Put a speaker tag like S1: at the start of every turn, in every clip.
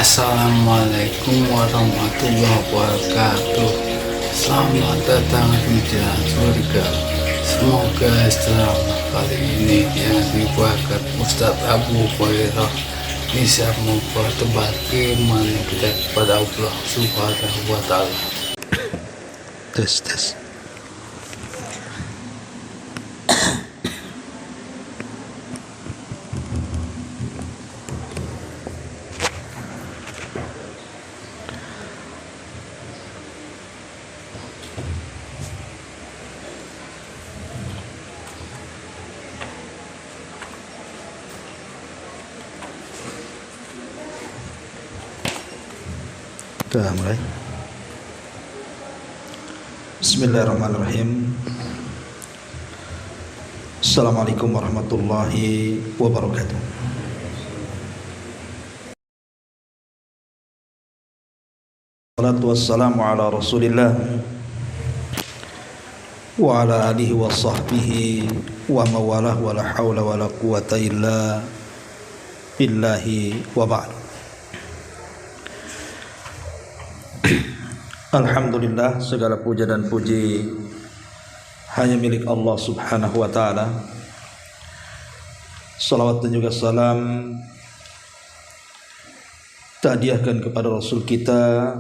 S1: Assalamualaikum warahmatullahi wabarakatuh. Selamat datang di jalan surga. Semoga ceramah kali ini yang dibuatkan Ustadz Abu Hurairah bisa membuat tebal iman kita kepada Allah Subhanahu wa Ta'ala. Tes. Sudah mulai.
S2: Bismillahirrahmanirrahim. Assalamualaikum warahmatullahi wabarakatuh. Wassalatu wassalamu ala rasulillah wa ala alihi wa sahbihi wa mawalah wa la hawla wa la quwata illa billahi wa ba'd. Alhamdulillah, segala puja dan puji hanya milik Allah Subhanahu wa Ta'ala. Salawat dan juga salam tahdiahkan kepada Rasul kita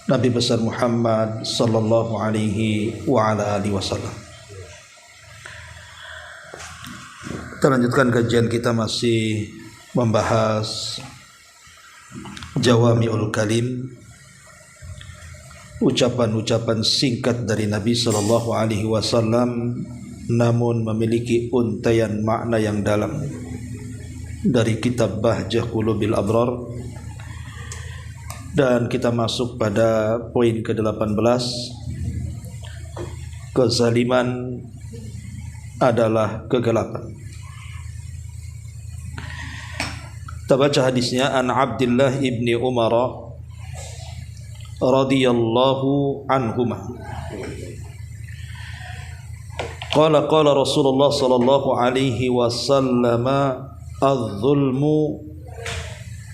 S2: Nabi besar Muhammad sallallahu alaihi wa ala alihi wasallam. Kita lanjutkan kajian kita, masih membahas Jawami'ul Kalim, ucapan-ucapan singkat dari Nabi sallallahu alaihi wasallam namun memiliki untaian makna yang dalam, dari kitab Bahjah Qulubil Abrar. Dan kita masuk pada poin ke-18, kezaliman adalah kegelapan. Kita baca hadisnya. An Abdullah ibni Umar radhiyallahu anhuma qala Rasulullah sallallahu alaihi wasallam az-zulmu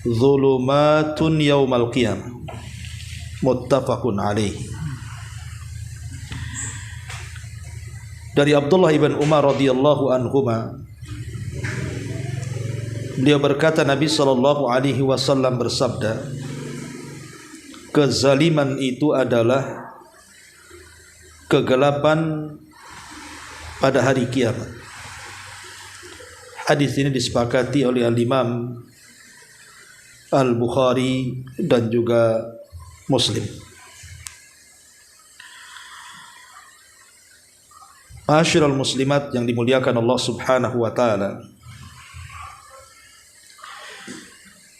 S2: zulumatun yaumal qiyamah, muttafaqun alaihi. Dari Abdullah ibn Umar radhiyallahu anhuma, beliau berkata, Nabi sallallahu alaihi wasallam bersabda, kezaliman itu adalah kegelapan pada hari kiamat. Hadis ini disepakati oleh Al-Imam Al-Bukhari dan juga Muslim. Ma'asyiral muslimat yang dimuliakan Allah Subhanahu wa Ta'ala,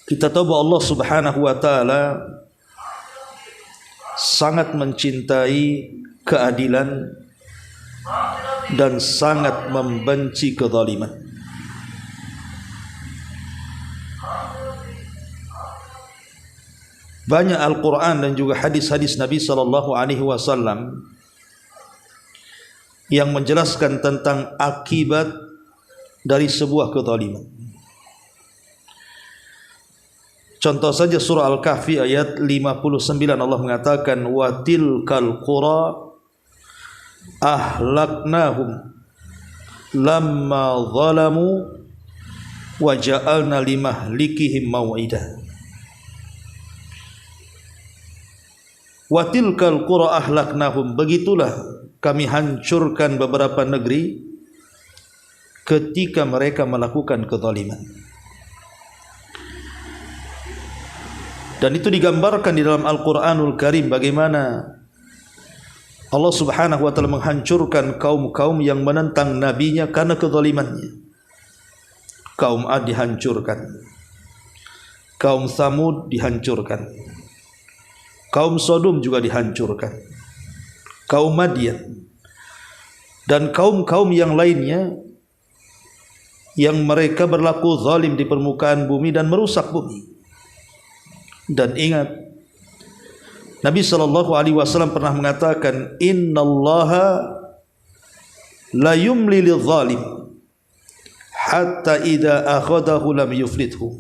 S2: kita tahu bahwa Allah Subhanahu wa Ta'ala sangat mencintai keadilan dan sangat membenci kezaliman. Banyak Al-Quran dan juga hadis-hadis Nabi sallallahu alaihi wasallam yang menjelaskan tentang akibat dari sebuah kezaliman. Contoh saja surah Al-Kahfi ayat 59, Allah mengatakan, wa tilkal qura ahlaknahum lamma zalamu wa ja'alna limahlikihim maw'ida. Wa tilkal qura ahlaknahum, begitulah kami hancurkan beberapa negeri ketika mereka melakukan kezaliman. Dan itu digambarkan di dalam Al-Quranul Karim, bagaimana Allah Subhanahu wa Ta'ala menghancurkan kaum-kaum yang menentang nabinya karena kezalimannya. Kaum Ad dihancurkan, kaum Tsamud dihancurkan, kaum Sodom juga dihancurkan, kaum Madian dan kaum-kaum yang lainnya yang mereka berlaku zalim di permukaan bumi dan merusak bumi. Dan ingat, Nabi sallallahu alaihi wasallam pernah mengatakan, innallaha la yumli lidh-dhalim hatta idza akhadahu lam yuflithu.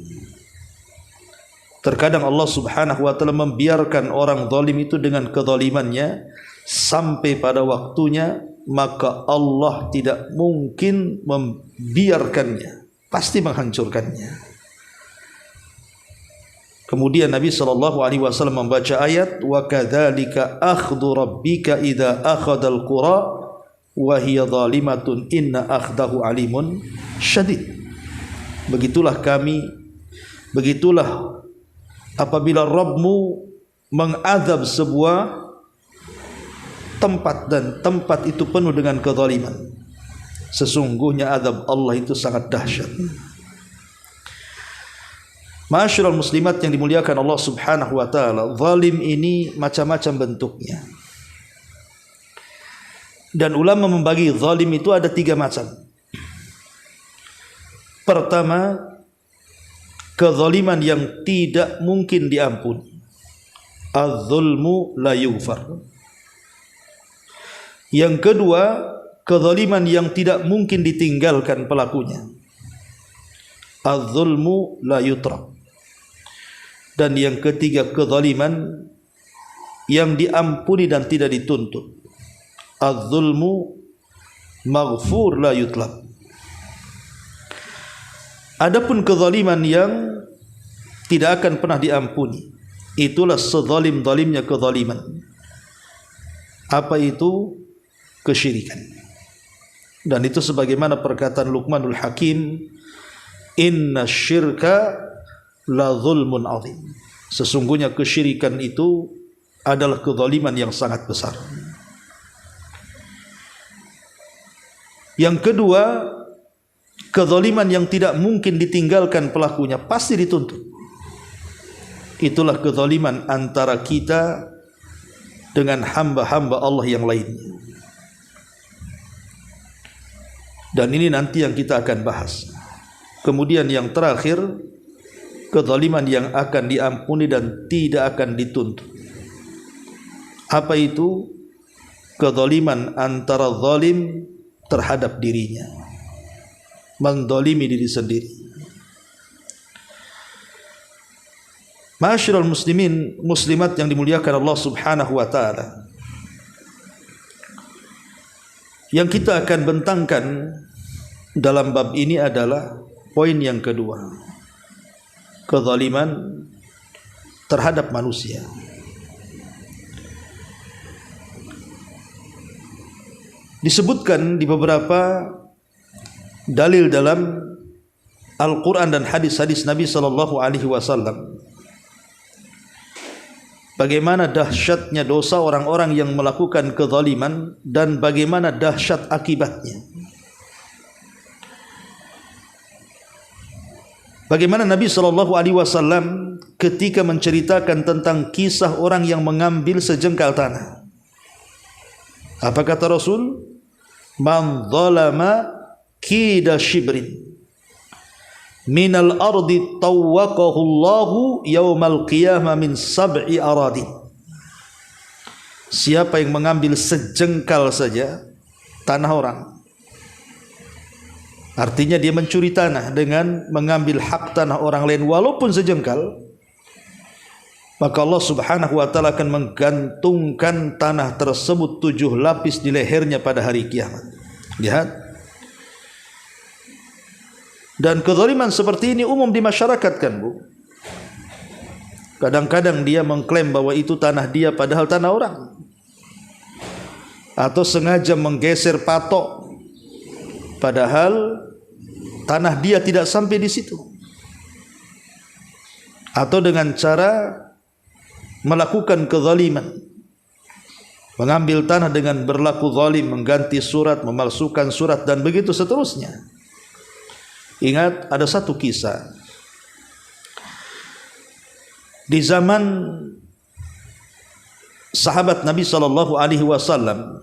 S2: Terkadang Allah Subhanahu wa taala membiarkan orang zalim itu dengan kezalimannya sampai pada waktunya, maka Allah tidak mungkin membiarkannya, pasti menghancurkannya. Kemudian Nabi SAW membaca ayat, wa kadzalika akhdhu rabbika idza akhadhal qura wa hiya zalimatun inna akhdahu alimun syadid. Begitulah apabila Rabbmu mengadab sebuah tempat dan tempat itu penuh dengan kezaliman, sesungguhnya azab Allah itu sangat dahsyat. Ma'asyiral muslimat yang dimuliakan Allah Subhanahu wa taala, zalim ini macam-macam bentuknya. Dan ulama membagi zalim itu ada 3 macam. Pertama, kezaliman yang tidak mungkin diampuni. Az-zulmu la yughfar. Yang kedua, kezaliman yang tidak mungkin ditinggalkan pelakunya. Az-zulmu la yutrak. Dan yang ketiga, kezaliman yang diampuni dan tidak dituntut. Az-zulmu maghfur la yutlab. Adapun kezaliman yang tidak akan pernah diampuni, itulah sezalim-zalimnya kezaliman. Apa itu? Kesyirikan. Dan itu sebagaimana perkataan Luqmanul Hakim, inna syirka la zulmun azim. Sesungguhnya kesyirikan itu adalah kezaliman yang sangat besar. Yang kedua, kezaliman yang tidak mungkin ditinggalkan pelakunya, pasti dituntut. Itulah kezaliman antara kita dengan hamba-hamba Allah yang lainnya. Dan ini nanti yang kita akan bahas. Kemudian yang terakhir, kezaliman yang akan diampuni dan tidak akan dituntut. Apa itu? Kezaliman antara zalim terhadap dirinya, menzalimi diri sendiri. Ma'asyiral muslimin muslimat yang dimuliakan Allah Subhanahu wa taala, yang kita akan bentangkan dalam bab ini adalah poin yang kedua, kezaliman terhadap manusia. Disebutkan di beberapa dalil dalam Al-Quran dan hadis-hadis Nabi sallallahu alaihi wasallam, bagaimana dahsyatnya dosa orang-orang yang melakukan kezaliman dan bagaimana dahsyat akibatnya. Bagaimana Nabi sallallahu alaihi wasallam ketika menceritakan tentang kisah orang yang mengambil sejengkal tanah, apa kata Rasul? Man zalama kida shibrin minal ardi tawwaqahu Allahu yaumal qiyamah min sab'i aradin. Siapa yang mengambil sejengkal saja tanah orang, artinya dia mencuri tanah dengan mengambil hak tanah orang lain walaupun sejengkal, maka Allah Subhanahu wa taala akan menggantungkan tanah tersebut 7 lapis di lehernya pada hari kiamat. Lihat. Dan kezaliman seperti ini umum di masyarakat kan, Bu. Kadang-kadang dia mengklaim bahwa itu tanah dia padahal tanah orang. Atau sengaja menggeser patok padahal tanah dia tidak sampai di situ. Atau dengan cara melakukan kezaliman, mengambil tanah dengan berlaku zalim, mengganti surat, memalsukan surat dan begitu seterusnya. Ingat, ada satu kisah di zaman sahabat Nabi sallallahu alaihi wasallam.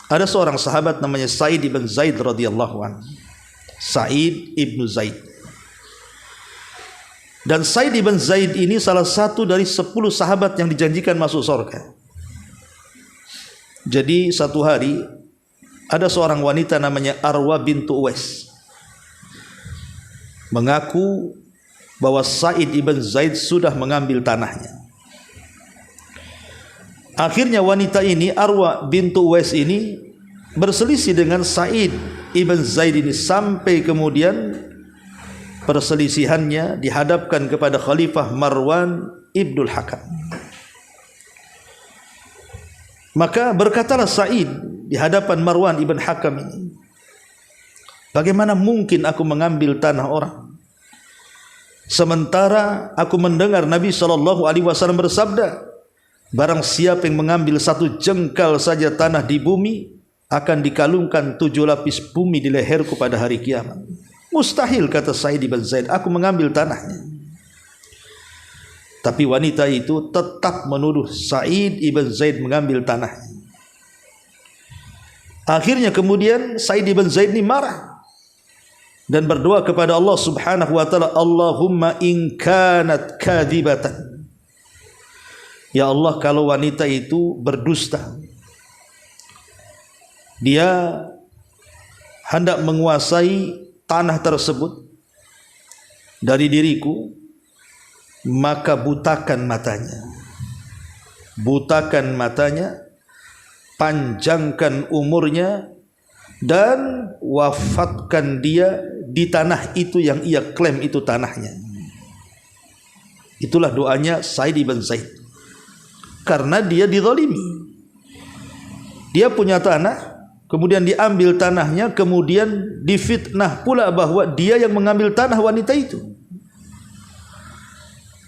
S2: Ada seorang sahabat namanya Sa'id ibn Zaid radhiyallahu anhu. Sa'id ibn Zaid. Dan Sa'id ibn Zaid ini salah satu dari 10 sahabat yang dijanjikan masuk surga. Jadi satu hari ada seorang wanita namanya Arwa bintu Uwais mengaku bahwa Sa'id ibn Zaid sudah mengambil tanahnya. Akhirnya wanita ini, Arwa bintu Uwais ini, berselisih dengan Sa'id ibn Zaid ini sampai kemudian perselisihannya dihadapkan kepada Khalifah Marwan ibnul Hakam. Maka berkatalah Sa'id di hadapan Marwan ibn Hakam ini, bagaimana mungkin aku mengambil tanah orang, sementara aku mendengar Nabi SAW bersabda, barang siapa yang mengambil satu jengkal saja tanah di bumi, akan dikalungkan 7 lapis bumi di leherku pada hari kiamat. Mustahil, kata Sa'id ibn Zaid, aku mengambil tanahnya. Tapi wanita itu tetap menuduh Sa'id ibn Zaid mengambil tanahnya. Akhirnya kemudian Sa'id ibn Zaid ini marah dan berdoa kepada Allah Subhanahu wa taala, Allahumma in kanat kadhibatan. Ya Allah, kalau wanita itu berdusta, dia hendak menguasai tanah tersebut dari diriku, maka butakan matanya. Butakan matanya, panjangkan umurnya, dan wafatkan dia di tanah itu yang ia klaim itu tanahnya. Itulah doanya Sa'id ibn Zaid. Karena dia dizalimi. Dia punya tanah, kemudian diambil tanahnya, kemudian difitnah pula bahwa dia yang mengambil tanah wanita itu.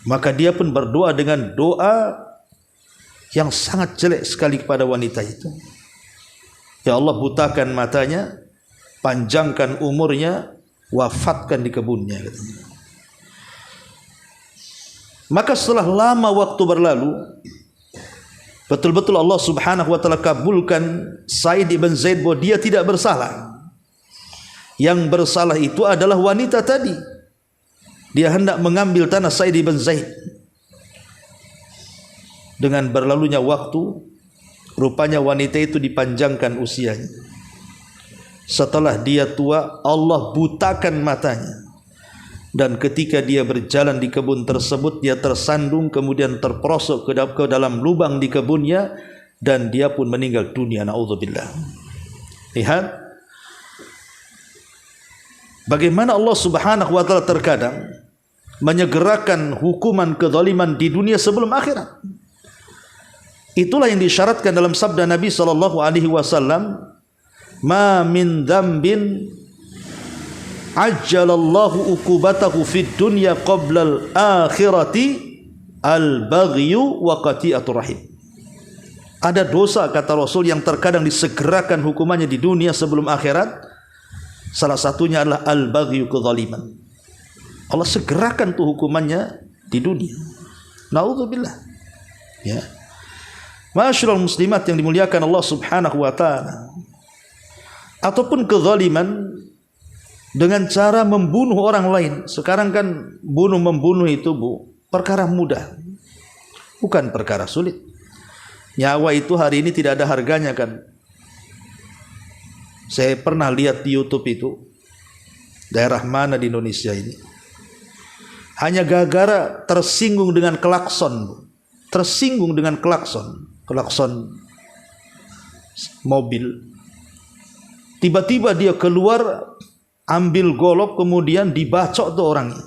S2: Maka dia pun berdoa dengan doa yang sangat jelek sekali kepada wanita itu. Ya Allah, butakan matanya, panjangkan umurnya, wafatkan di kebunnya. Maka setelah lama waktu berlalu, betul-betul Allah Subhanahu wa taala kabulkan Sa'id ibn Zaid bahwa dia tidak bersalah. Yang bersalah itu adalah wanita tadi. Dia hendak mengambil tanah Sa'id ibn Zaid. Dengan berlalunya waktu, rupanya wanita itu dipanjangkan usianya. Setelah dia tua, Allah butakan matanya. Dan ketika dia berjalan di kebun tersebut, dia tersandung, kemudian terperosok ke dalam lubang di kebunnya, dan dia pun meninggal dunia. Na'udzubillah. Lihat bagaimana Allah Subhanahu wa taala terkadang menyegerakan hukuman kezaliman di dunia sebelum akhirat. Itulah yang disyaratkan dalam sabda Nabi SAW, ma min dzambin ajjalallahu uqubatahu fid dunya qabla al-akhirati al-baghyu wa qati'atur rahim. Ada dosa, kata Rasul, yang terkadang disegerakan hukumannya di dunia sebelum akhirat. Salah satunya adalah al-baghyu, kezaliman. Allah segerakan tuh hukumannya di dunia. Na'udzubillah. Ya. Ma'asyiral muslimat yang dimuliakan Allah Subhanahu wa taala. Ataupun kezaliman dengan cara membunuh orang lain. Sekarang kan membunuh itu, Bu, perkara mudah. Bukan perkara sulit. Nyawa itu hari ini tidak ada harganya kan. Saya pernah lihat di YouTube itu, daerah mana di Indonesia ini, hanya gara-gara tersinggung dengan klakson, Bu. Tersinggung dengan klakson mobil. Tiba-tiba dia keluar, ambil golok, kemudian dibacok tuh orangnya.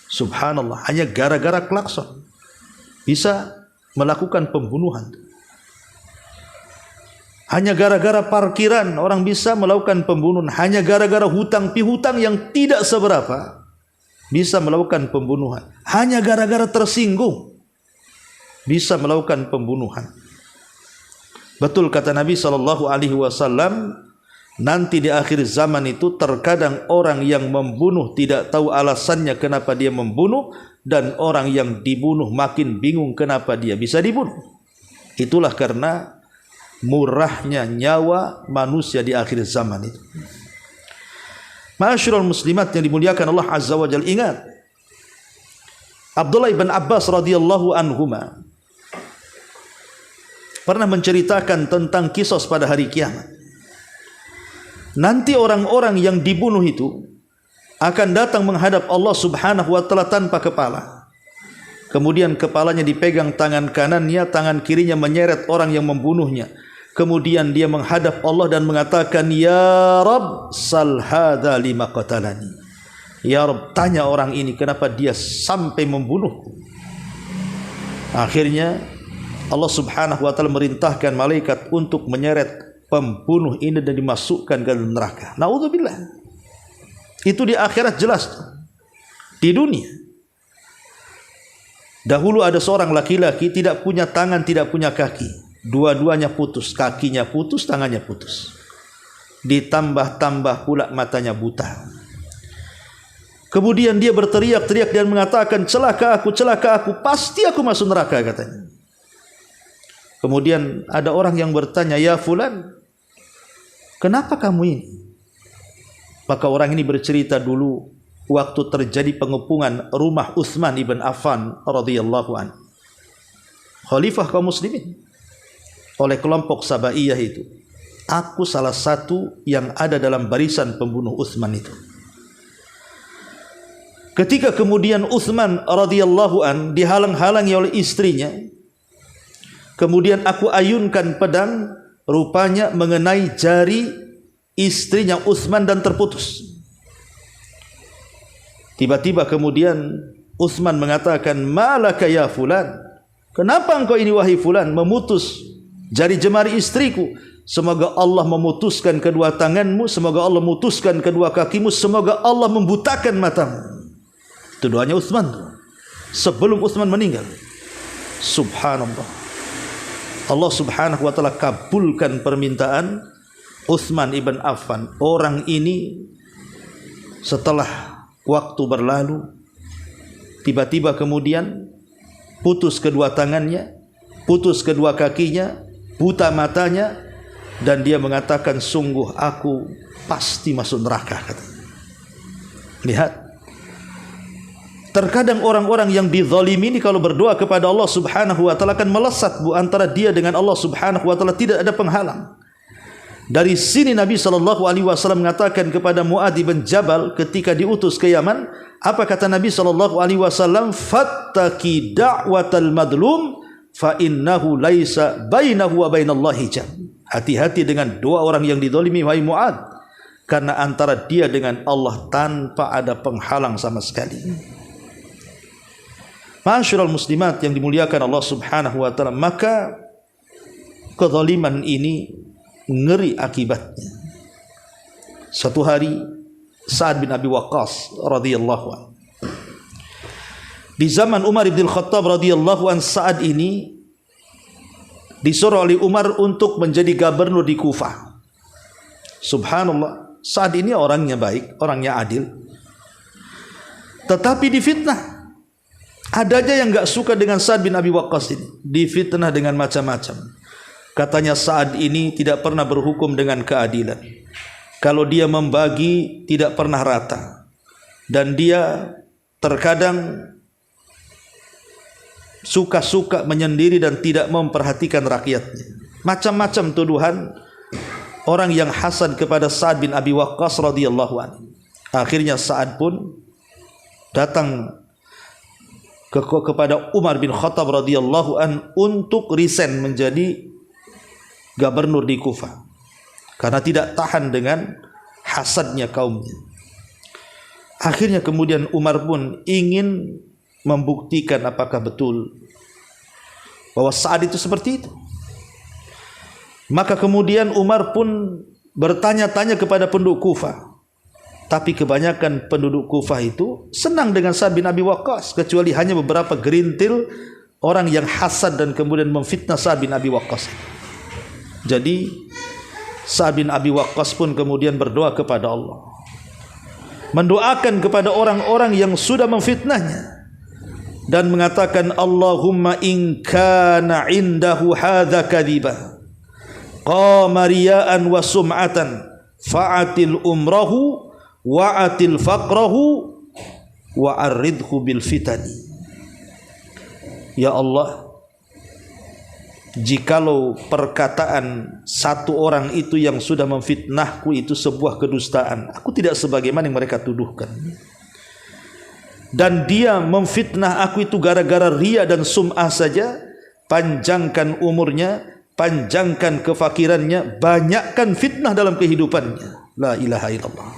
S2: Subhanallah, hanya gara-gara klakson bisa melakukan pembunuhan. Hanya gara-gara parkiran orang bisa melakukan pembunuhan. Hanya gara-gara hutang pihutang yang tidak seberapa bisa melakukan pembunuhan. Hanya gara-gara tersinggung bisa melakukan pembunuhan. Betul kata Nabi SAW, nanti di akhir zaman itu terkadang orang yang membunuh tidak tahu alasannya kenapa dia membunuh, dan orang yang dibunuh makin bingung kenapa dia bisa dibunuh. Itulah karena murahnya nyawa manusia di akhir zaman itu. Ma'asyiral muslimat yang dimuliakan Allah Azza wa Jalla, ingat Abdullah bin Abbas radhiyallahu anhuma pernah menceritakan tentang kisos pada hari kiamat. Nanti orang-orang yang dibunuh itu akan datang menghadap Allah Subhanahu wa taala tanpa kepala. Kemudian kepalanya dipegang tangan kanannya, tangan kirinya menyeret orang yang membunuhnya. Kemudian dia menghadap Allah dan mengatakan, "Ya Rabb, sal hadza lima qatalani." Ya Rabb, tanya orang ini kenapa dia sampai membunuhku. Akhirnya Allah Subhanahu wa taala merintahkan malaikat untuk menyeret pembunuh ini dan dimasukkan ke dalam neraka. Naudzubillah. Itu di akhirat jelas. Di dunia dahulu ada seorang laki-laki tidak punya tangan, tidak punya kaki. Dua-duanya putus, kakinya putus, tangannya putus. Ditambah-tambah pula matanya buta. Kemudian dia berteriak-teriak dan mengatakan, celaka aku, pasti aku masuk neraka, katanya. Kemudian ada orang yang bertanya, ya fulan, kenapa kamu ini? Maka orang ini bercerita dulu waktu terjadi pengepungan rumah Utsman ibn Affan radhiyallahu anhu, khalifah kaum muslimin, oleh kelompok Sabaiyah itu. Aku salah satu yang ada dalam barisan pembunuh Utsman itu. Ketika kemudian Utsman radhiyallahu an dihalang-halangi oleh istrinya, kemudian aku ayunkan pedang, rupanya mengenai jari istrinya Utsman dan terputus. Tiba-tiba kemudian Utsman mengatakan, malaka ya fulan, kenapa engkau ini wahai fulan memutus jari jemari istriku? Semoga Allah memutuskan kedua tanganmu, semoga Allah memutuskan kedua kakimu, semoga Allah membutakan matamu. Itu doanya Utsman sebelum Utsman meninggal. Subhanallah, Allah Subhanahu wa taala kabulkan permintaan Utsman ibn Affan. Orang ini setelah waktu berlalu, tiba-tiba kemudian putus kedua tangannya, putus kedua kakinya, buta matanya, dan dia mengatakan, sungguh aku pasti masuk neraka, katanya. Lihat, terkadang orang-orang yang dizalimi ini kalau berdoa kepada Allah Subhanahu wa taala akan melesat antara dia dengan Allah Subhanahu wa taala, tidak ada penghalang. Dari sini Nabi SAW mengatakan kepada Mu'adz bin Jabal ketika diutus ke Yaman, apa kata Nabi SAW? Fattaqi da'watal madlum fa innahu laisa bainahu wa bainallahi hijab. Hati-hati dengan doa orang yang dizalimi, wahai Mu'adz, karena antara dia dengan Allah tanpa ada penghalang sama sekali. Ma'asyiral muslimat yang dimuliakan Allah Subhanahu wa taala, maka kezaliman ini ngeri akibatnya. Satu hari Sa'ad bin Abi Waqqas radhiyallahu anhu, di zaman Umar bin Khattab radhiyallahu anhu, Sa'ad ini disuruh oleh Umar untuk menjadi gubernur di Kufah. Subhanallah, Sa'ad ini orangnya baik, orangnya adil, tetapi difitnah. Ada aja yang enggak suka dengan Sa'ad bin Abi Waqqas ini, difitnah dengan macam-macam. Katanya Sa'ad ini tidak pernah berhukum dengan keadilan. Kalau dia membagi tidak pernah rata. Dan dia terkadang suka-suka menyendiri dan tidak memperhatikan rakyatnya. Macam-macam tuduhan orang yang hasad kepada Sa'ad bin Abi Waqqas radhiyallahu anhu. Akhirnya Sa'ad pun datang kepada Umar bin Khattab radhiyallahu anhu untuk resign menjadi gubernur di Kufah karena tidak tahan dengan hasadnya kaumnya. Akhirnya kemudian Umar pun ingin membuktikan apakah betul bahwa Sa'ad itu seperti itu. Maka kemudian Umar pun bertanya-tanya kepada penduduk Kufah. Tapi kebanyakan penduduk Kufah itu senang dengan Sa'ad bin Abi Waqqas, kecuali hanya beberapa gerintil orang yang hasad dan kemudian memfitnah Sa'ad bin Abi Waqqas. Jadi Sa'ad bin Abi Waqqas pun kemudian berdoa kepada Allah, mendoakan kepada orang-orang yang sudah memfitnahnya, dan mengatakan, Allahumma in kana indahu hadza kadhiba qama riya'an wa sum'atan fa'atil umrahu wa'atil faqrahu wa'arridhu bil fitani. Ya Allah, jikalau perkataan satu orang itu yang sudah memfitnahku itu sebuah kedustaan, aku tidak sebagaimana yang mereka tuduhkan. Dan dia memfitnah aku itu gara-gara ria dan sum'ah saja, panjangkan umurnya, panjangkan kefakirannya, banyakkan fitnah dalam kehidupannya. La ilaha illallah.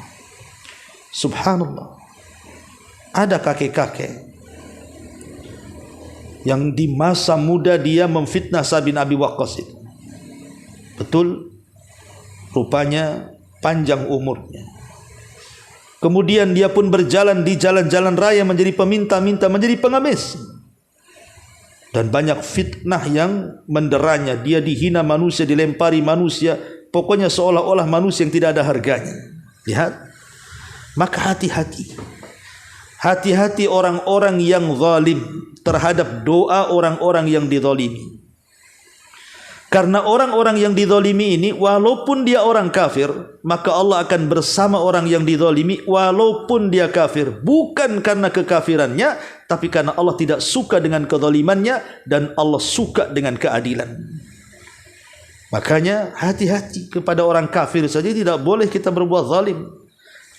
S2: Subhanallah. Ada kakek-kakek yang di masa muda dia memfitnah Sa'd bin Abi Waqqas itu. Betul, rupanya panjang umurnya. Kemudian dia pun berjalan di jalan-jalan raya menjadi peminta-minta, menjadi pengemis. Dan banyak fitnah yang menderanya. Dia dihina manusia, dilempari manusia, pokoknya seolah-olah manusia yang tidak ada harganya. Lihat. Maka hati-hati. Hati-hati orang-orang yang zalim terhadap doa orang-orang yang dizalimi. Karena orang-orang yang dizalimi ini, walaupun dia orang kafir, maka Allah akan bersama orang yang dizalimi walaupun dia kafir. Bukan karena kekafirannya, tapi karena Allah tidak suka dengan kezalimannya dan Allah suka dengan keadilan. Makanya hati-hati kepada orang kafir saja tidak boleh kita berbuat zalim,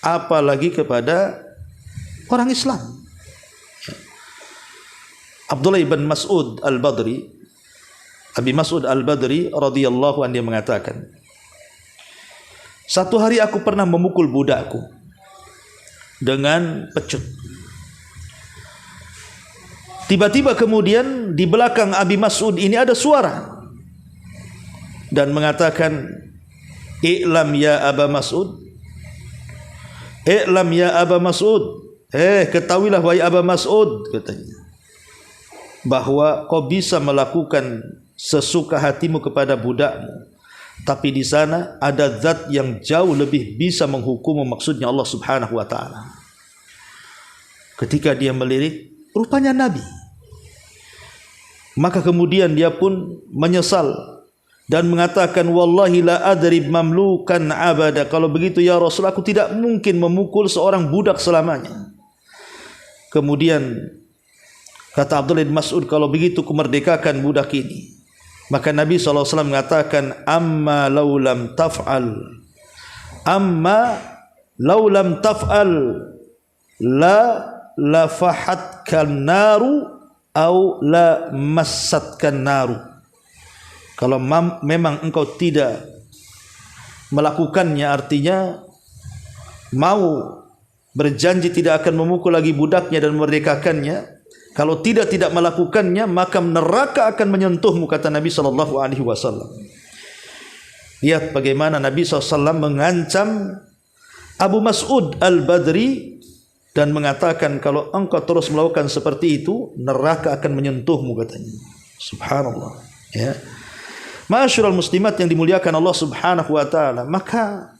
S2: apalagi kepada orang Islam. Abdullah ibn Mas'ud al-Badri, Abi Mas'ud al-Badri radhiyallahu anhu, dia mengatakan, satu hari aku pernah memukul budakku dengan pecut. Tiba-tiba kemudian di belakang Abi Mas'ud ini ada suara dan mengatakan, "I'lam ya Aba Mas'ud, i'lam ya Aba Mas'ud, ketahuilah wahai Aba Mas'ud," katanya, bahwa kau bisa melakukan sesuka hatimu kepada budakmu, tapi di sana ada zat yang jauh lebih bisa menghukummu, maksudnya Allah Subhanahu wa taala. Ketika dia melirik, rupanya Nabi. Maka kemudian dia pun menyesal dan mengatakan, wallahi la adrib mamlukan abada. Kalau begitu ya Rasul, aku tidak mungkin memukul seorang budak selamanya. Kemudian kata Abdullah bin Mas'ud, kalau begitu kumerdekakan budak ini. Maka Nabi SAW mengatakan, amma law lam taf'al la lafahatkan naru au la massatkan naru. Kalau memang engkau tidak melakukannya, artinya mau berjanji tidak akan memukul lagi budaknya dan memerdekakannya, kalau tidak melakukannya, maka neraka akan menyentuhmu, kata Nabi SAW. Lihat bagaimana Nabi SAW mengancam Abu Mas'ud al-Badri dan mengatakan, kalau engkau terus melakukan seperti itu, neraka akan menyentuhmu, katanya. Subhanallah. Ya. Ma'asyiral muslimat yang dimuliakan Allah Subhanahu wa taala, maka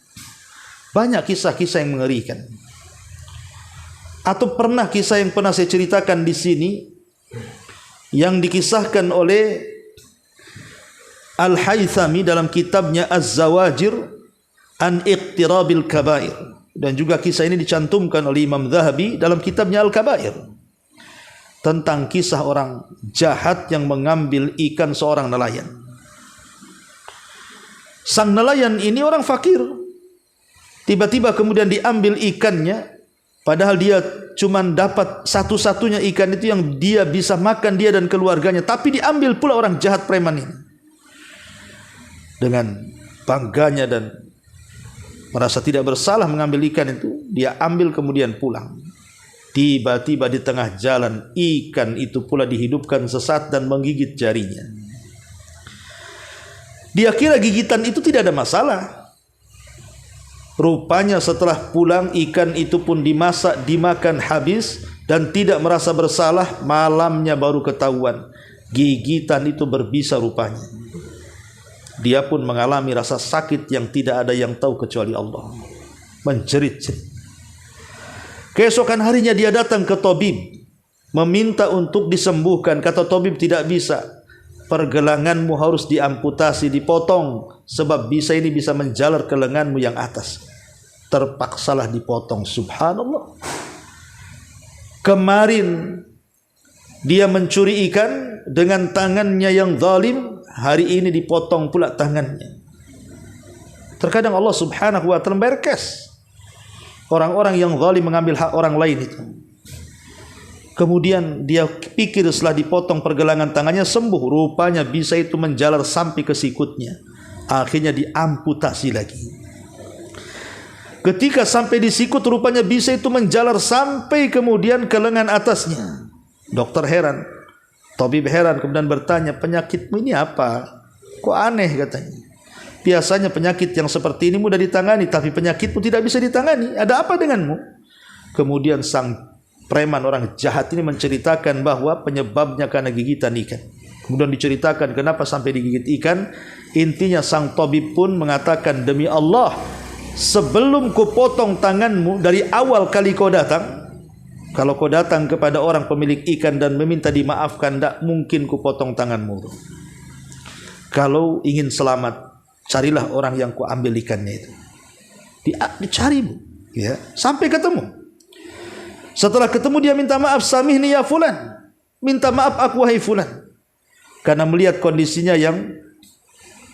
S2: banyak kisah-kisah yang mengerikan. Atau pernah kisah yang pernah saya ceritakan di sini yang dikisahkan oleh Al-Haythami dalam kitabnya Az-Zawajir an Iqtirabil Kabair, dan juga kisah ini dicantumkan oleh Imam Zahabi dalam kitabnya Al-Kabair, tentang kisah orang jahat yang mengambil ikan seorang nelayan. Sang nelayan ini orang fakir, tiba-tiba kemudian diambil ikannya, padahal dia cuma dapat satu-satunya ikan itu yang dia bisa makan, dia dan keluarganya. Tapi diambil pula orang jahat preman ini. Dengan bangganya dan merasa tidak bersalah mengambil ikan itu, dia ambil kemudian pulang. Tiba-tiba di tengah jalan, ikan itu pula dihidupkan sesat dan menggigit jarinya. Dia kira gigitan itu tidak ada masalah. Rupanya setelah pulang, ikan itu pun dimasak, dimakan habis, dan tidak merasa bersalah. Malamnya baru ketahuan gigitan itu berbisa rupanya. Dia pun mengalami rasa sakit yang tidak ada yang tahu kecuali Allah. Menjerit-jerit. Keesokan harinya dia datang ke tabib, meminta untuk disembuhkan. Kata tabib, tidak bisa, pergelanganmu harus diamputasi, dipotong, sebab bisa ini bisa menjalar ke lenganmu yang atas. Terpaksalah dipotong. Subhanallah. Kemarin dia mencuri ikan dengan tangannya yang zalim, hari ini dipotong pula tangannya. Terkadang Allah Subhanahu wa taala membayar cash orang-orang yang zalim mengambil hak orang lain itu. Kemudian dia pikir setelah dipotong pergelangan tangannya sembuh, rupanya bisa itu menjalar sampai ke sikutnya. Akhirnya diamputasi lagi. Ketika sampai di sikut, rupanya bisa itu menjalar sampai kemudian ke lengan atasnya. Dokter heran, tabib heran, kemudian bertanya, penyakitmu ini apa? Kok aneh katanya. Biasanya penyakit yang seperti ini mudah ditangani, tapi penyakitmu tidak bisa ditangani. Ada apa denganmu? Kemudian sang preman orang jahat ini menceritakan bahwa penyebabnya karena gigitan ikan. Kemudian diceritakan kenapa sampai digigit ikan. Intinya sang tabib pun mengatakan, demi Allah, sebelum ku potong tanganmu dari awal kali kau datang, kalau kau datang kepada orang pemilik ikan dan meminta dimaafkan, tidak mungkin ku potong tanganmu. Kalau ingin selamat, carilah orang yang ku ambil ikannya itu. Dicari, ya, sampai ketemu. Setelah ketemu dia minta maaf, samihni ya fulan, minta maaf aku wahai fulan, karena melihat kondisinya yang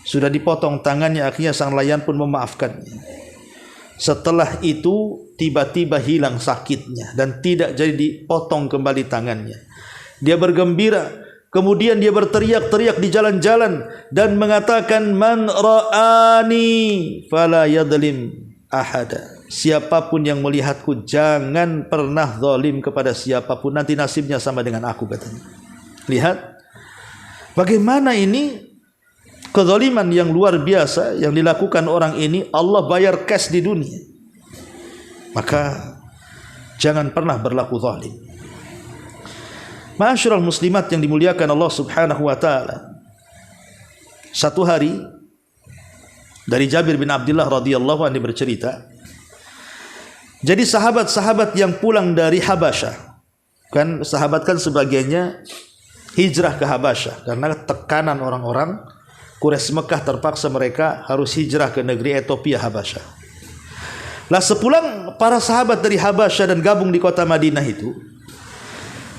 S2: sudah dipotong tangannya. Akhirnya sang nelayan pun memaafkannya. Setelah itu tiba-tiba hilang sakitnya dan tidak jadi dipotong kembali tangannya. Dia bergembira. Kemudian dia berteriak-teriak di jalan-jalan dan mengatakan, man ra'ani fala yadlim ahada. Siapapun yang melihatku jangan pernah zalim kepada siapapun, nanti nasibnya sama dengan aku, katanya. Lihat bagaimana ini kezaliman yang luar biasa yang dilakukan orang ini. Allah bayar cash di dunia. Maka jangan pernah berlaku zalim. Ma'asyiral muslimat yang dimuliakan Allah Subhanahu wa taala. Satu hari dari Jabir bin Abdullah radhiyallahu anhu bercerita, jadi sahabat-sahabat yang pulang dari Habasyah, kan sahabat kan sebagiannya hijrah ke Habasyah karena tekanan orang-orang Quraisy Mekah, terpaksa mereka harus hijrah ke negeri Ethiopia, Habasyah. Lah sepulang para sahabat dari Habasyah dan gabung di kota Madinah itu,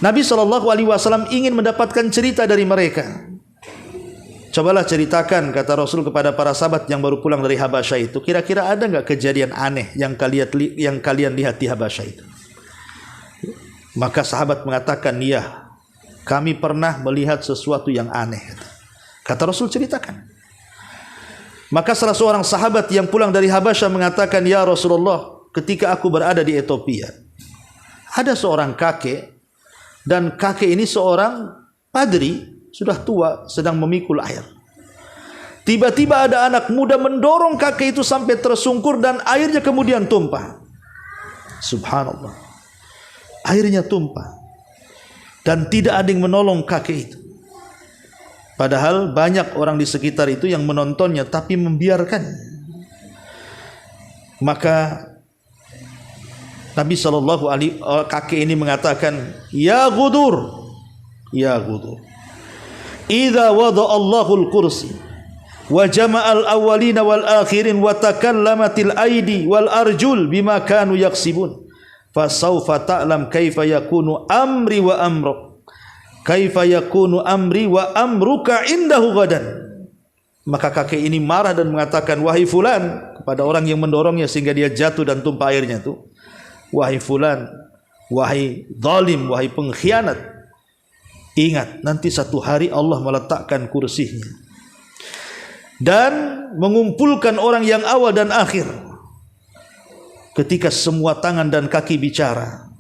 S2: Nabi SAW ingin mendapatkan cerita dari mereka. Cobalah ceritakan, kata Rasul kepada para sahabat yang baru pulang dari Habasyah itu, kira-kira ada enggak kejadian aneh yang kalian lihat di Habasyah itu? Maka sahabat mengatakan, iya, kami pernah melihat sesuatu yang aneh. Kata Rasul, ceritakan. Maka salah seorang sahabat yang pulang dari Habasyah mengatakan, ya Rasulullah, ketika aku berada di Ethiopia, ada seorang kakek, dan kakek ini seorang padri, sudah tua, sedang memikul air. Tiba-tiba ada anak muda mendorong kakek itu sampai tersungkur dan airnya kemudian tumpah. Subhanallah, airnya tumpah dan tidak ada yang menolong kakek itu. Padahal banyak orang di sekitar itu yang menontonnya tapi membiarkan. Maka Nabi kakek ini mengatakan, ya Gudur, ya Gudur, idza wada Allahul kursi wa jama'al awwalina wal akhirin wa takallamatil aidi wal arjul bima kanu yaksibun fasawfa ta'lam kaifa yakunu amri wa amruk, kaifa yakunu amri wa amruka indahu gadan. Maka kakek ini marah dan mengatakan, wahai fulan, kepada orang yang mendorongnya sehingga dia jatuh dan tumpah airnya itu, wahai fulan, wahai zalim, wahai pengkhianat, ingat nanti satu hari Allah meletakkan kursinya dan mengumpulkan orang yang awal dan akhir. Ketika semua tangan dan kaki bicara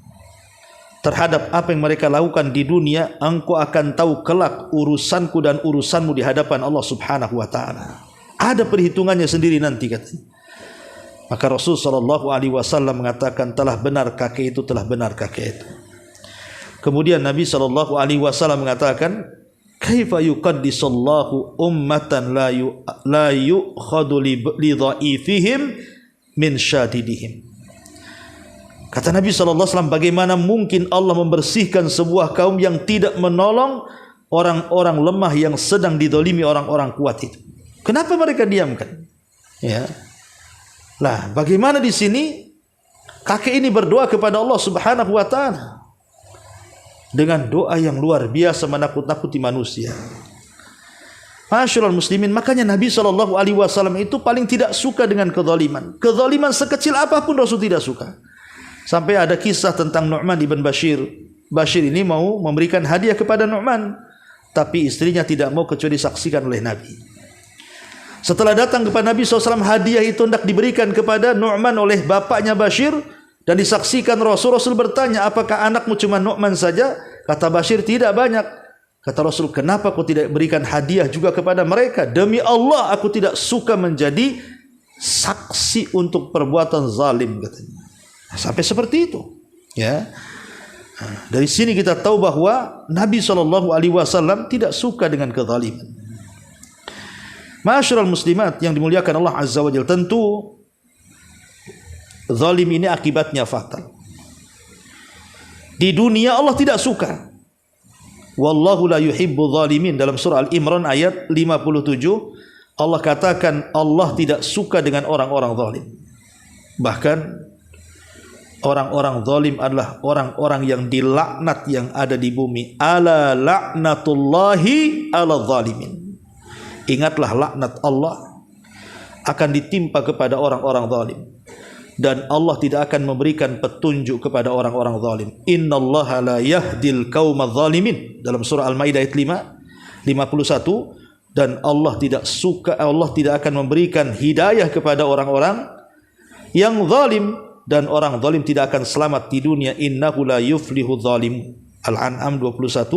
S2: terhadap apa yang mereka lakukan di dunia, engkau akan tahu kelak urusanku dan urusanmu di hadapan Allah Subhanahu wa taala. Ada perhitungannya sendiri nanti, katanya. Maka Rasul SAW mengatakan, telah benar kakek itu, telah benar kakek itu. Kemudian Nabi SAW mengatakan, kaifa yuqaddisallahu ummatan la yu'khadu li dhaifihim min syadidihim. Kata Nabi SAW, bagaimana mungkin Allah membersihkan sebuah kaum yang tidak menolong orang-orang lemah yang sedang didolimi orang-orang kuat itu? Kenapa mereka diamkan? Ya. Lah, bagaimana di sini kakek ini berdoa kepada Allah Subhanahu wa taala dengan doa yang luar biasa menakut-nakuti manusia. Masyarul muslimin, makanya Nabi SAW itu paling tidak suka dengan kezaliman. Kezaliman sekecil apapun Rasul tidak suka. Sampai ada kisah tentang Nu'man ibn Bashir. Bashir ini mau memberikan hadiah kepada Nu'man, tapi istrinya tidak mau kecuali disaksikan oleh Nabi. Setelah datang kepada Nabi SAW, hadiah itu hendak diberikan kepada Nu'man oleh bapaknya Bashir dan disaksikan Rasul. Rasul bertanya, apakah anakmu cuma Nu'man saja? Kata Bashir, tidak, banyak. Kata Rasul, kenapa kau tidak berikan hadiah juga kepada mereka? Demi Allah, aku tidak suka menjadi saksi untuk perbuatan zalim, katanya. Sampai seperti itu. Ya. Dari sini kita tahu bahwa Nabi SAW tidak suka dengan kezaliman. Ma'asyiral muslimat yang dimuliakan Allah Azza wa Jalla, tentu zalim ini akibatnya fatal. Di dunia Allah tidak suka. Wallahu la yuhibbu zalimin. Dalam surah Al-Imran ayat 57 Allah katakan Allah tidak suka dengan orang-orang zalim. Bahkan orang-orang zalim adalah orang-orang yang dilaknat yang ada di bumi. Ala la'natullahi ala zalimin. Ingatlah laknat Allah akan ditimpa kepada orang-orang zalim. Dan Allah tidak akan memberikan petunjuk kepada orang-orang zalim. Innallaha la yahdil qaumadz zalimin. Dalam surah Al-Maidah ayat 51. Dan Allah tidak akan memberikan hidayah kepada orang-orang yang zalim, dan orang zalim tidak akan selamat di dunia. Innahu la yuflihu zalim. Al-An'am 21.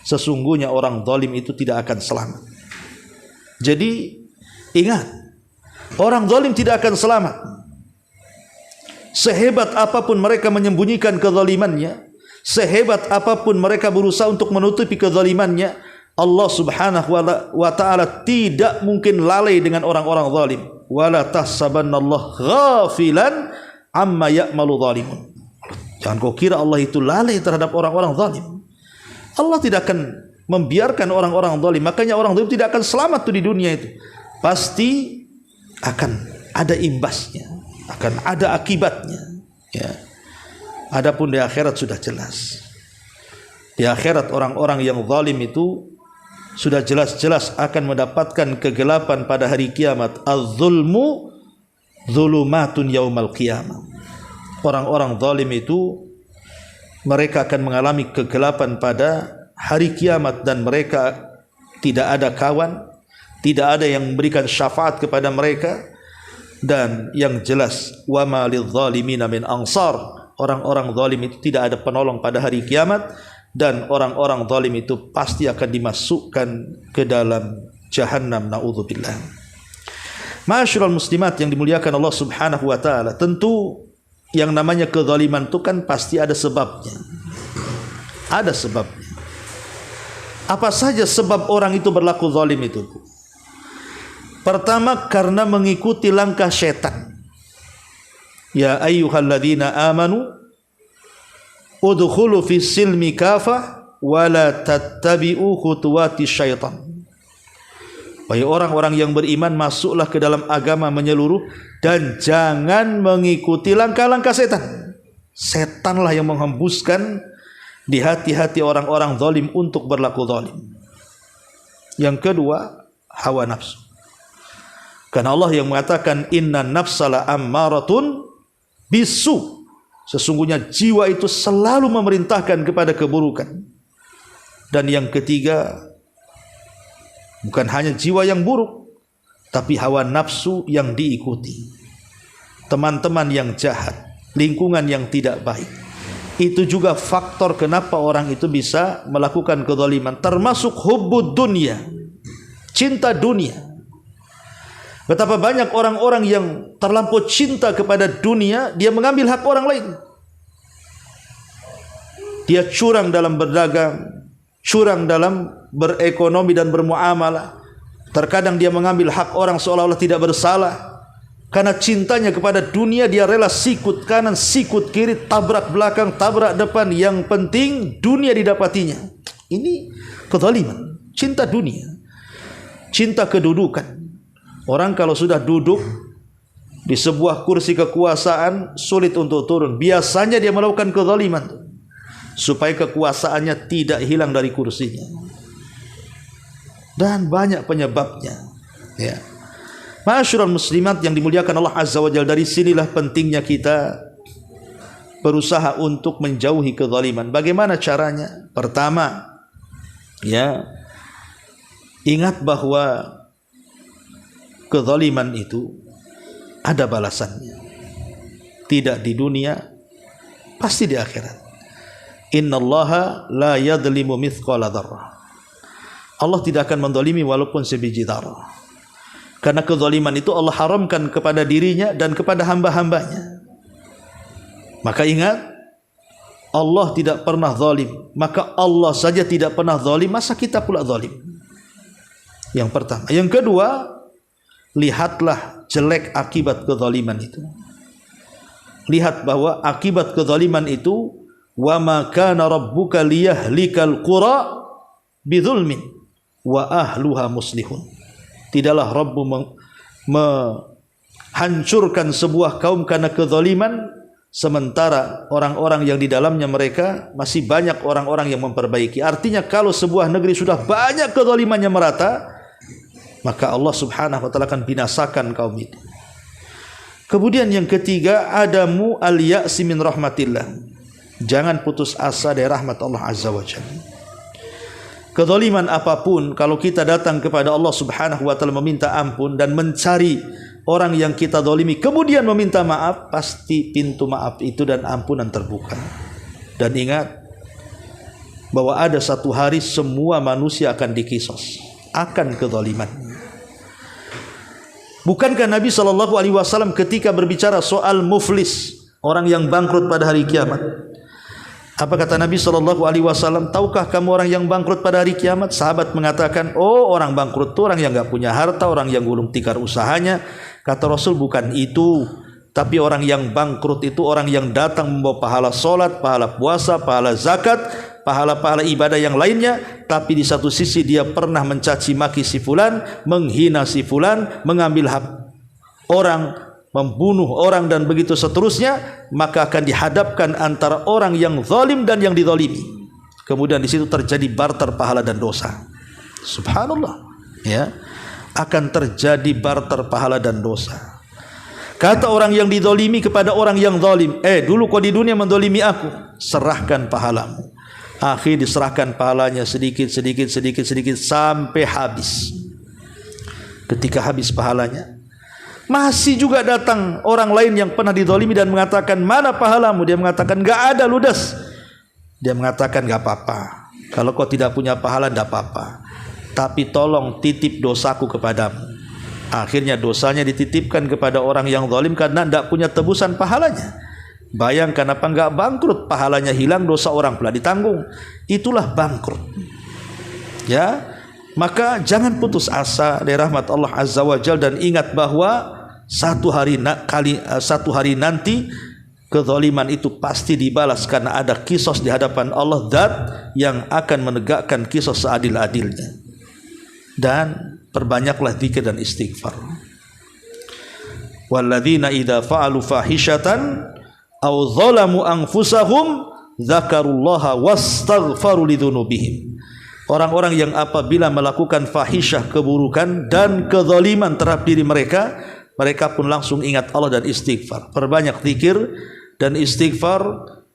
S2: Sesungguhnya orang zalim itu tidak akan selamat. Jadi ingat, orang zalim tidak akan selamat. Sehebat apapun mereka menyembunyikan kezalimannya, sehebat apapun mereka berusaha untuk menutupi kezalimannya, Allah Subhanahu wa ta'ala tidak mungkin lalai dengan orang-orang zalim. Wala tahsabannallaha ghafilan amma ya'malu zalimun. Jangan kau kira Allah itu lalai terhadap orang-orang zalim. Allah tidak akan membiarkan orang-orang zalim. Makanya orang zalim tidak akan selamat tuh di dunia itu. Pasti akan ada imbasnya, akan ada akibatnya. Ya. Adapun di akhirat sudah jelas. Di akhirat orang-orang yang zalim itu sudah jelas-jelas akan mendapatkan kegelapan pada hari kiamat. Az-zulmu zulumatun yaumal qiyamah. Orang-orang zalim itu mereka akan mengalami kegelapan pada hari kiamat, dan mereka tidak ada kawan, tidak ada yang memberikan syafaat kepada mereka. Dan yang jelas, wa ma lidh-dhalimina min ansar. Orang-orang zalim itu tidak ada penolong pada hari kiamat, dan orang-orang zalim itu pasti akan dimasukkan ke dalam jahannam, naudzubillah. Ma'asyiral muslimat yang dimuliakan Allah Subhanahu wa taala, tentu yang namanya kezaliman itu kan pasti ada sebabnya. Ada sebabnya. Apa saja sebab orang itu berlaku zalim itu? Pertama, karena mengikuti langkah setan. Ya ayyuhalladzina amanu udkhulu fis silmi kafah wa la tattabi'u khutuwati syaitan. Wahai orang-orang yang beriman, masuklah ke dalam agama menyeluruh dan jangan mengikuti langkah-langkah setan. Setanlah yang menghembuskan di hati-hati orang-orang zalim untuk berlaku zalim. Yang kedua, hawa nafsu. Karena Allah yang mengatakan inna nafsala ammaratun bisu. Sesungguhnya jiwa itu selalu memerintahkan kepada keburukan. Dan yang ketiga, bukan hanya jiwa yang buruk, tapi hawa nafsu yang diikuti. Teman-teman yang jahat, lingkungan yang tidak baik. Itu juga faktor kenapa orang itu bisa melakukan kezaliman. Termasuk hubbud dunia, cinta dunia. Betapa banyak orang-orang yang terlampau cinta kepada dunia, dia mengambil hak orang lain. Dia curang dalam berdagang, curang dalam berekonomi dan bermuamalah. Terkadang dia mengambil hak orang seolah-olah tidak bersalah. Karena cintanya kepada dunia, dia rela sikut kanan, sikut kiri, tabrak belakang, tabrak depan. Yang penting dunia didapatinya. Ini kezaliman, cinta dunia, cinta kedudukan. Orang kalau sudah duduk di sebuah kursi kekuasaan, sulit untuk turun. Biasanya dia melakukan kezaliman supaya kekuasaannya tidak hilang dari kursinya. dan banyak penyebabnya. Ya. Ma'asyiral muslimat yang dimuliakan Allah Azza wa Jalla, dari sinilah pentingnya kita berusaha untuk menjauhi kezaliman. Bagaimana caranya? Pertama, ya, ingat bahwa kezaliman itu ada balasannya. Tidak di dunia, pasti di akhirat. Innallaha la yadhlimu mithqala dzarrah. Allah tidak akan menzalimi walaupun sebiji dzarrah. Karena kezaliman itu Allah haramkan kepada dirinya dan kepada hamba-hambanya. Maka ingat, Allah tidak pernah zalim. Maka Allah saja tidak pernah zalim, masa kita pula zalim? Yang pertama. Yang kedua, lihatlah jelek akibat kezaliman itu. Lihat bahwa akibat kezaliman itu, wa ma kana rabbuka liyahlikal qura bidzulmin wa ahluha muslihun. Tidaklah Rabbmu menghancurkan sebuah kaum karena kezaliman, sementara orang-orang yang di dalamnya mereka masih banyak orang-orang yang memperbaiki. Artinya kalau sebuah negeri sudah banyak kezalimannya merata, maka Allah Subhanahu wa taala akan binasakan kaum itu. Kemudian yang ketiga, adamu al-ya'si min rahmatillah. Jangan putus asa dari rahmat Allah Azza wa Jalla. Kezaliman apapun, kalau kita datang kepada Allah Subhanahu wa taala meminta ampun dan mencari orang yang kita zalimi, kemudian meminta maaf, pasti pintu maaf itu dan ampunan terbuka. Dan ingat bahwa ada satu hari semua manusia akan dikisos akan kezaliman. Bukankah Nabi SAW ketika berbicara soal muflis, orang yang bangkrut pada hari kiamat, apa kata Nabi SAW? Tahukah kamu orang yang bangkrut pada hari kiamat? Sahabat mengatakan, oh, orang bangkrut itu orang yang enggak punya harta, orang yang gulung tikar usahanya. Kata Rasul, bukan itu. Tapi orang yang bangkrut itu orang yang datang membawa pahala solat, pahala puasa, pahala zakat, pahala-pahala ibadah yang lainnya. Tapi di satu sisi dia pernah mencaci maki si fulan, menghina si fulan, mengambil hak orang, membunuh orang dan begitu seterusnya. Maka akan dihadapkan antara orang yang zalim dan yang dizalimi. Kemudian di situ terjadi barter pahala dan dosa. Subhanallah, ya, akan terjadi barter pahala dan dosa. Kata orang yang dizalimi kepada orang yang zalim, dulu kau di dunia menzalimi aku, serahkan pahalamu. Akhir diserahkan pahalanya sedikit sampai habis. Ketika habis pahalanya, masih juga datang orang lain yang pernah dizalimi dan mengatakan, mana pahalamu? Dia mengatakan, enggak ada, ludes. Dia mengatakan, enggak apa-apa, kalau kau tidak punya pahala enggak apa-apa, tapi tolong titip dosaku kepadamu. Akhirnya dosanya dititipkan kepada orang yang zalim karena enggak punya tebusan pahalanya. Bayangkan apa enggak bangkrut, pahalanya hilang, dosa orang pula ditanggung. Itulah bangkrut. Ya, maka jangan putus asa dari rahmat Allah Azza wa Jalla, dan ingat bahwa satu hari nanti kezaliman itu pasti dibalas, karena ada kisos di hadapan Allah, Zat yang akan menegakkan kisos seadil-adilnya. Dan perbanyaklah zikir dan istighfar. Walladzina idza fa'alu fahishatan aw zalamu anfusahum dzakarullaha wastaghfaru lidzunubihim. Orang-orang yang apabila melakukan fahisyah, keburukan dan kezaliman terhadap diri mereka, mereka pun langsung ingat Allah dan istighfar. Perbanyak zikir dan istighfar,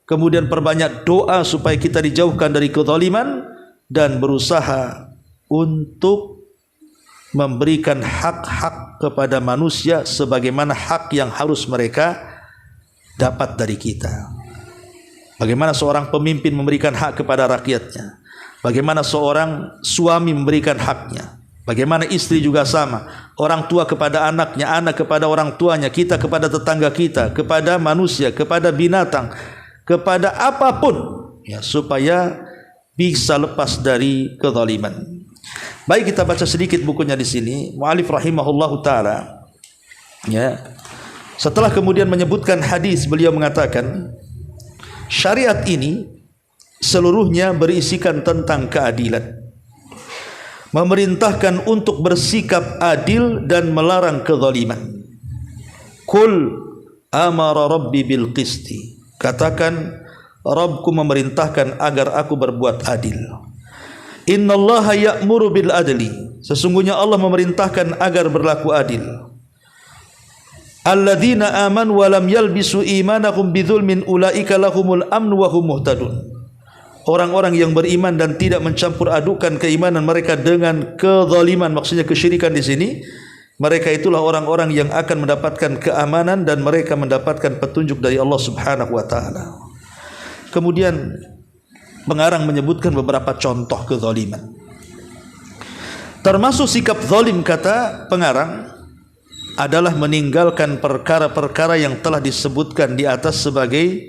S2: kemudian perbanyak doa supaya kita dijauhkan dari kezaliman, dan berusaha untuk memberikan hak-hak kepada manusia sebagaimana hak yang harus mereka dapat dari kita. Bagaimana seorang pemimpin memberikan hak kepada rakyatnya, bagaimana seorang suami memberikan haknya, bagaimana istri juga sama, orang tua kepada anaknya, anak kepada orang tuanya, kita kepada tetangga kita, kepada manusia, kepada binatang, kepada apapun, ya, supaya bisa lepas dari kezaliman. Baik, kita baca sedikit bukunya di sini. Mu'alif rahimahullahu taala, ya, setelah kemudian menyebutkan hadis, beliau mengatakan syariat ini seluruhnya berisikan tentang keadilan, memerintahkan untuk bersikap adil dan melarang kezaliman. Qul amara rabbi bil qisti, katakan Rabbku memerintahkan agar aku berbuat adil. Innallaha ya'muru bil adli, Sesungguhnya Allah memerintahkan agar berlaku adil. Alladzina amanu wa lam yalbisu imanahum bidzulmin ulaika lahumul amnu wa hum muhtadun. Orang-orang yang beriman dan tidak mencampur adukan keimanan mereka dengan kezaliman, maksudnya kesyirikan di sini, mereka itulah orang-orang yang akan mendapatkan keamanan dan mereka mendapatkan petunjuk dari Allah Subhanahu wa taala. Kemudian pengarang menyebutkan beberapa contoh kezaliman. Termasuk sikap zalim, kata pengarang, adalah meninggalkan perkara-perkara yang telah disebutkan di atas sebagai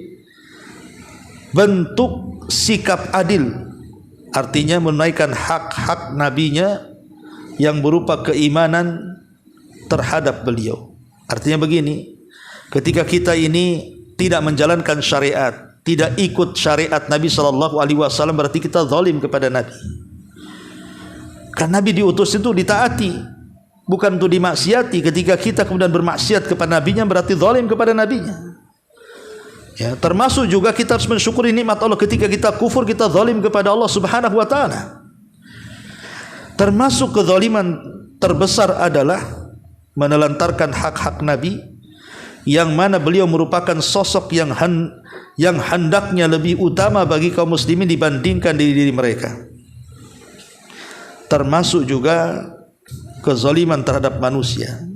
S2: bentuk sikap adil, artinya menunaikan hak-hak nabinya yang berupa keimanan terhadap beliau. Artinya begini, ketika kita ini tidak menjalankan syariat, tidak ikut syariat Nabi SAW, berarti kita zalim kepada Nabi. Karena Nabi diutus itu ditaati, bukan untuk dimaksiati. Ketika kita kemudian bermaksiat kepada nabinya, berarti zalim kepada nabinya. Ya, termasuk juga kita harus mensyukuri nikmat Allah. Ketika kita kufur, kita zalim kepada Allah Subhanahu wa taala. Termasuk kezaliman terbesar adalah menelantarkan hak-hak Nabi, yang mana beliau merupakan sosok yang hendaknya lebih utama bagi kaum muslimin dibandingkan diri mereka. Termasuk juga kezaliman terhadap manusia.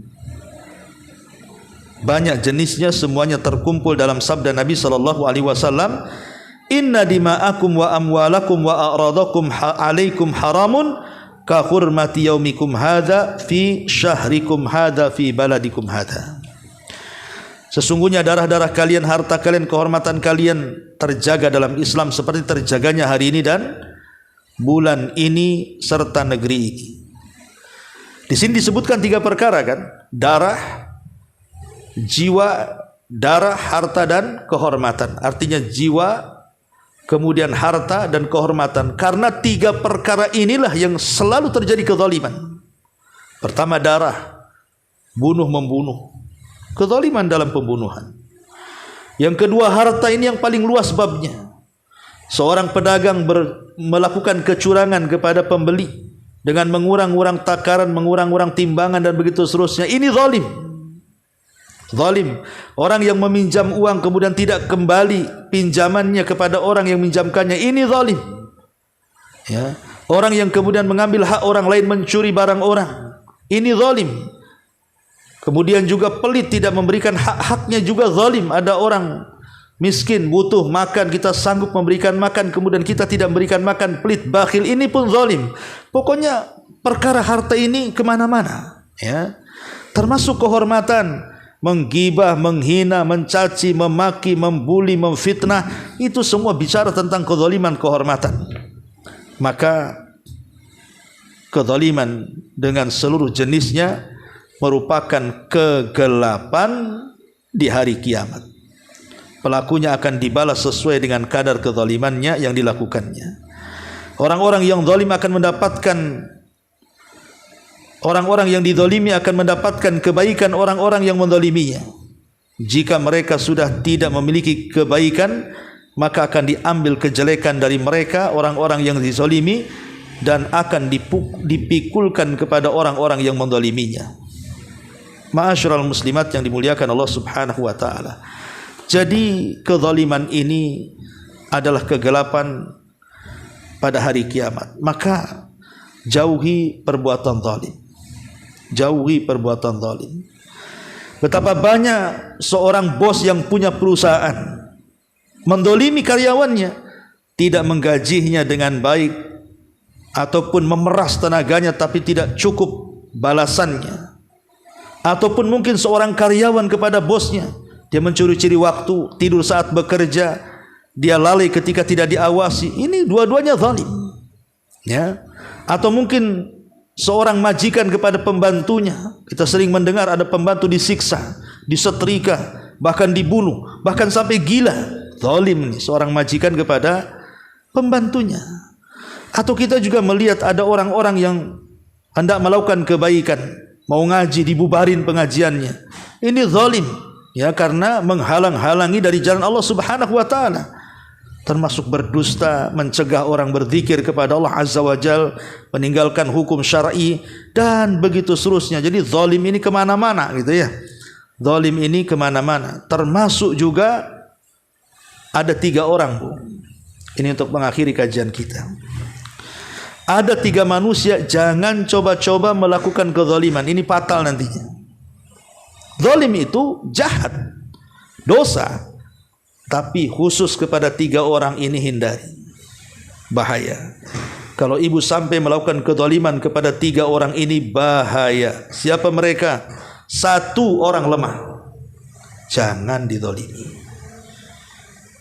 S2: Banyak jenisnya, semuanya terkumpul dalam sabda Nabi SAW, inna dima'akum wa amwalakum wa a'radakum alaikum haramun ka hurmati yaumikum hadha fi syahrikum hadha fi baladikum hadha. Sesungguhnya darah-darah kalian, harta kalian, kehormatan kalian terjaga dalam Islam seperti terjaganya hari ini dan bulan ini serta negeri ini. Di sini disebutkan 3 perkara kan? Darah, jiwa, darah, harta dan kehormatan. Artinya jiwa, kemudian harta dan kehormatan. Karena 3 perkara inilah yang selalu terjadi kezaliman. Pertama darah, bunuh membunuh, kezaliman dalam pembunuhan. Yang kedua harta, ini yang paling luas babnya. Seorang pedagang melakukan kecurangan kepada pembeli dengan mengurang-urang takaran, mengurang-urang timbangan dan begitu seterusnya. Ini zalim. Zalim. Orang yang meminjam uang kemudian tidak kembali pinjamannya kepada orang yang minjamkannya, ini zalim. Ya. Orang yang kemudian mengambil hak orang lain, mencuri barang orang, ini zalim. Kemudian juga pelit, tidak memberikan hak-haknya, juga zalim. Ada orang miskin butuh makan, kita sanggup memberikan makan, kemudian kita tidak memberikan makan, pelit, bakhil, ini pun zalim. Pokoknya perkara harta ini kemana-mana, ya. Termasuk kehormatan, menggibah, menghina, mencaci, memaki, membuli, memfitnah, itu semua bicara tentang kezaliman kehormatan. Maka kezaliman dengan seluruh jenisnya merupakan kegelapan di hari kiamat. Pelakunya akan dibalas sesuai dengan kadar kezalimannya yang dilakukannya. Orang-orang yang zalim akan mendapatkan, orang-orang yang dizalimi akan mendapatkan kebaikan orang-orang yang menzaliminya. Jika mereka sudah tidak memiliki kebaikan, maka akan diambil kejelekan dari mereka, orang-orang yang dizalimi, dan akan dipikulkan kepada orang-orang yang menzaliminya. Ma'asyiral muslimat yang dimuliakan Allah Subhanahu wa taala. Jadi kezaliman ini adalah kegelapan pada hari kiamat. Maka jauhi perbuatan zalim. Jauhi perbuatan zalim. Betapa banyak seorang bos yang punya perusahaan mendolimi karyawannya, tidak menggajinya dengan baik, ataupun memeras tenaganya tapi tidak cukup balasannya. Ataupun mungkin seorang karyawan kepada bosnya, dia mencuri-curi waktu, tidur saat bekerja, dia lalai ketika tidak diawasi. Ini dua-duanya zalim, ya. Atau mungkin seorang majikan kepada pembantunya. Kita sering mendengar ada pembantu disiksa, disetrika, bahkan dibunuh, bahkan sampai gila. Zalim nih seorang majikan kepada pembantunya. Atau kita juga melihat ada orang-orang yang hendak melakukan kebaikan, mau ngaji, dibubarin pengajiannya. Ini zalim, ya, karena menghalang-halangi dari jalan Allah Subhanahu wa taala. termasuk berdusta, mencegah orang berzikir kepada Allah Azza wa Jal, meninggalkan hukum syar'i, dan begitu seterusnya. Jadi zalim ini kemana-mana gitu ya. Zalim ini kemana-mana. Termasuk juga ada 3 orang, Bu. Ini untuk mengakhiri kajian kita. Ada 3 manusia, jangan coba-coba melakukan kezaliman. Ini fatal nantinya. Zalim itu jahat, dosa. Tapi khusus kepada 3 orang ini hindari. Bahaya. Kalau ibu sampai melakukan kezaliman kepada 3 orang ini, bahaya. Siapa mereka? 1 orang lemah. Jangan dizalimi.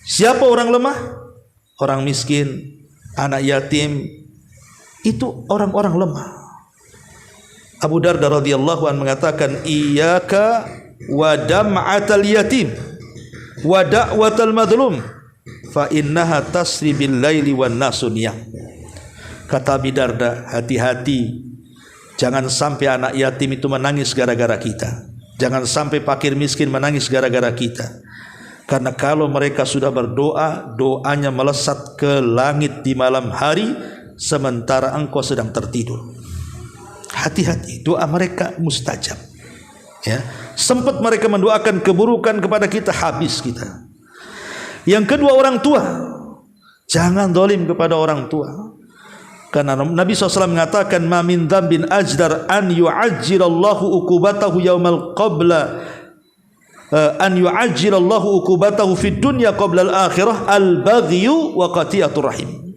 S2: Siapa orang lemah? Orang miskin, anak yatim. Itu orang-orang lemah. Abu Darda radhiyallahu anhu mengatakan, iyyaka wa dam'atal yatim wa da'watal madlum fa innaha tasri bil laili wan nasu niyam. Kata Abu Darda, hati-hati, jangan sampai anak yatim itu menangis gara-gara kita. Jangan sampai fakir miskin menangis gara-gara kita. Karena kalau mereka sudah berdoa, doanya melesat ke langit di malam hari, sementara engkau sedang tertidur. Hati-hati, doa mereka mustajab. Ya, sempat mereka mendoakan keburukan kepada kita, habis kita. Yang kedua, orang tua. Jangan zalim kepada orang tua. Karena Nabi SAW mengatakan, ma min dzambin ajdar an yu'ajjilallahu uqubatahu yaumal qabla an yu'ajjilallahu uqubatahu fid dunya qabla al-akhirah al-baghyu wa qati'atur rahim.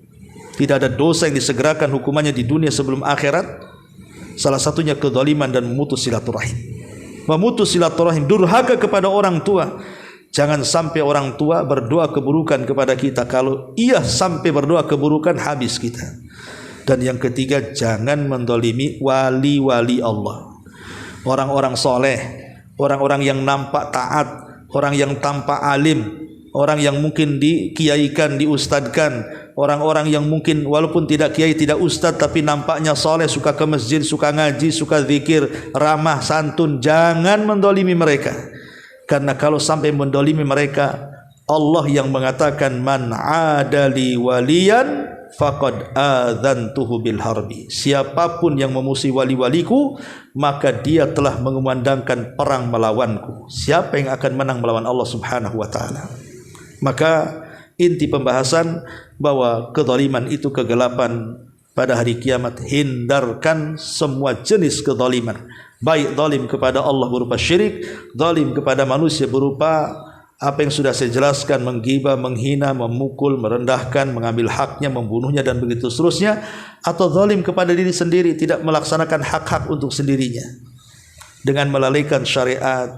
S2: Tidak ada dosa yang disegerakan hukumannya di dunia sebelum akhirat. Salah satunya kezaliman dan memutus silaturahim. Memutus silaturahim, durhaka kepada orang tua. Jangan sampai orang tua berdoa keburukan kepada kita. Kalau ia sampai berdoa keburukan, habis kita. Dan yang ketiga, jangan mendolimi wali-wali Allah. Orang-orang soleh, orang-orang yang nampak taat, orang yang tampak alim, orang yang mungkin dikiaikan, diustadkan, orang-orang yang mungkin walaupun tidak kiai, tidak ustad, tapi nampaknya soleh, suka ke masjid, suka ngaji, suka zikir, ramah, santun. Jangan mendolimi mereka. Karena kalau sampai mendolimi mereka, Allah yang mengatakan, man adali waliyan faqad adzantuhu bil harbi. Siapapun yang memusuhi wali-waliku, maka dia telah mengumandangkan perang melawanku. Siapa yang akan menang melawan Allah Subhanahu wa taala? Maka inti pembahasan bahwa kezaliman itu kegelapan pada hari kiamat. Hindarkan semua jenis kezaliman, baik zalim kepada Allah berupa syirik, zalim kepada manusia berupa apa yang sudah saya jelaskan, menggibah, menghina, memukul, merendahkan, mengambil haknya, membunuhnya, dan begitu seterusnya. Atau zalim kepada diri sendiri, tidak melaksanakan hak-hak untuk sendirinya dengan melalaikan syariat,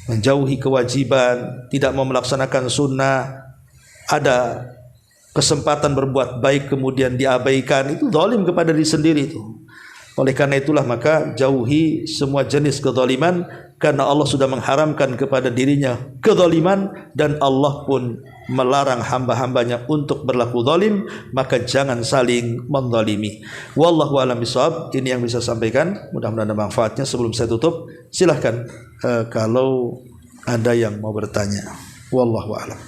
S2: menjauhi kewajiban, tidak mau melaksanakan sunnah. Ada kesempatan berbuat baik kemudian diabaikan, itu zalim kepada diri sendiri itu. Oleh karena itulah maka jauhi semua jenis kezaliman, karena Allah sudah mengharamkan kepada dirinya kezaliman, dan Allah pun melarang hamba-hambanya untuk berlaku zalim. Maka jangan saling menzalimi. Wallahu a'lam bishawab. Ini yang bisa sampaikan, mudah-mudahan ada manfaatnya. Sebelum saya tutup, silahkan kalau ada yang mau bertanya. Wallahu a'lam.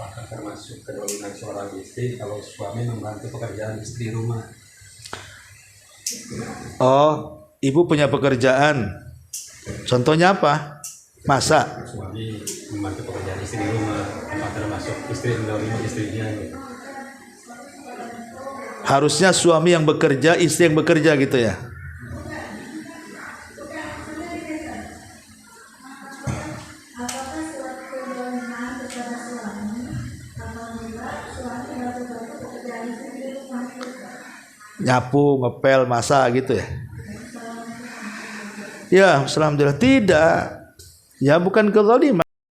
S3: Apakah termasuk kezaliman seorang istri kalau suami membantu pekerjaan istri rumah?
S2: Oh, ibu punya pekerjaan. Contohnya apa? Masak.
S3: Suami membantu pekerjaan istri rumah, apakah termasuk istri mendolimi istrinya?
S2: Harusnya suami yang bekerja, istri yang bekerja gitu ya. Nyapu, ngepel, masak gitu ya. Ya, alhamdulillah tidak. Ya bukan kezaliman.